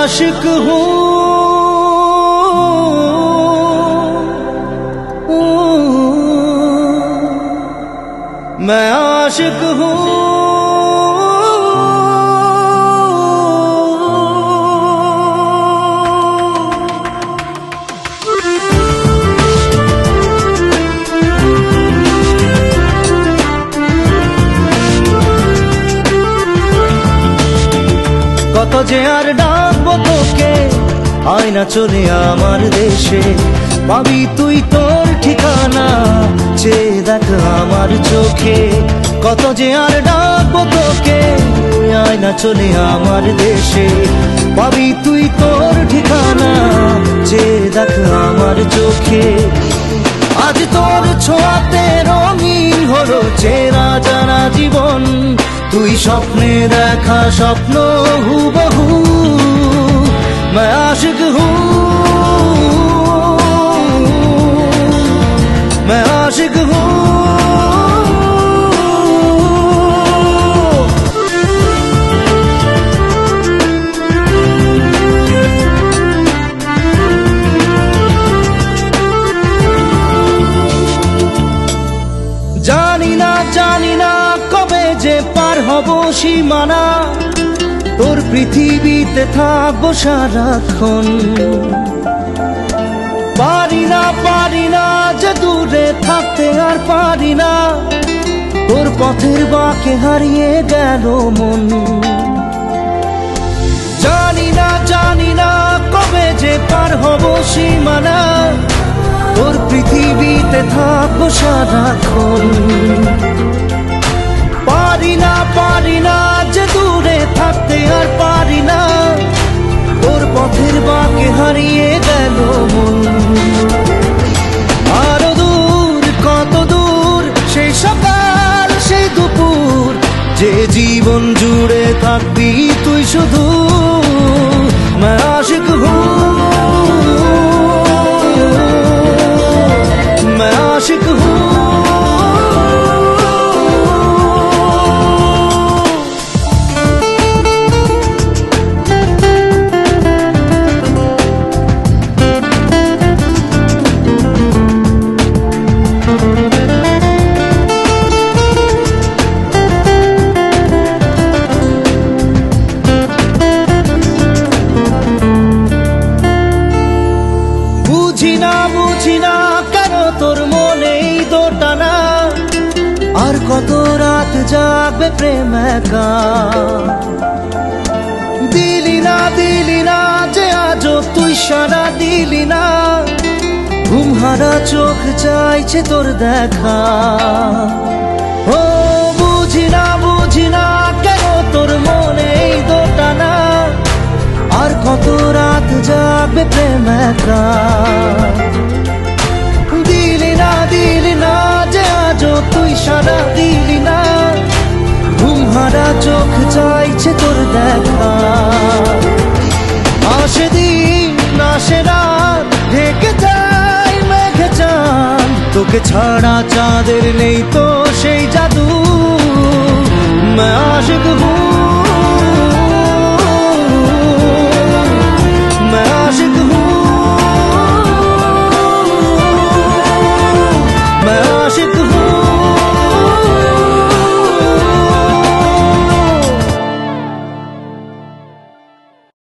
आशिक हूँ, मैं आशिक हूँ। কত যে আর ডাকবো তোকে, আয়না চলে আমার দেশে, পাবি তুই তোর ঠিকানা, চেয়ে দেখ আমার চোখে। কত যে আর ডাকবো তোকে, আয়না চলে আমার দেশে, পাবি তুই তোর ঠিকানা, চেয়ে দেখ আমার চোখে। আজ তোর ছোঁয়াতে রঙিন হলো চেনা জানা জীবন, তুই স্বপ্নে দেখা স্বপ্ন হুবহু। मैं आशिक हूँ, मैं आशिक हूँ। জানি না কবে যে পার হব সীমানা, তোর পৃথিবীতে থাকবো সারাক্ষণ। পারি না যে দূরে থাকতে আর পারি না, তোর পথের বাঁকে হারিয়ে গেল মন। জানি না কবে যে পার হব সীমানা, তোর পৃথিবীতে থাকবো সারাক্ষণ। পারি না যে দূরে থাকতে আর পারি না, তোর পথের বাঁকে হারিয়ে গেল মন। আরো দূর কত দূর সেই সকাল সেই দুপুর, যে জীবন জুড়ে থাকবি তুই শুধু। मैं आशिक हूँ, मैं आशिक हूँ। বুঝি না কেন তোর মনেই দোটানা, আর কত রাত জাগবে প্রেম একা। দিলি না যে আজও তুই সারা দিলি না, ঘুমহারা চোখ চাইছে তোর দেখা। ও বুঝি না কেন তোর মনেই দোটানা, আর কত রাত জাগবে প্রেম একা। দিলি না যে আজও তুই সারা দিলি না, ঘুমহারা চোখ চাইছে তোর দেখা। আসে দিন আসে রাত, ঢেকে যায় মেঘে চাঁদ, তোকে ছাড়া চাঁদের নেই তো সেই জাদু। मैं आशिक हूँ,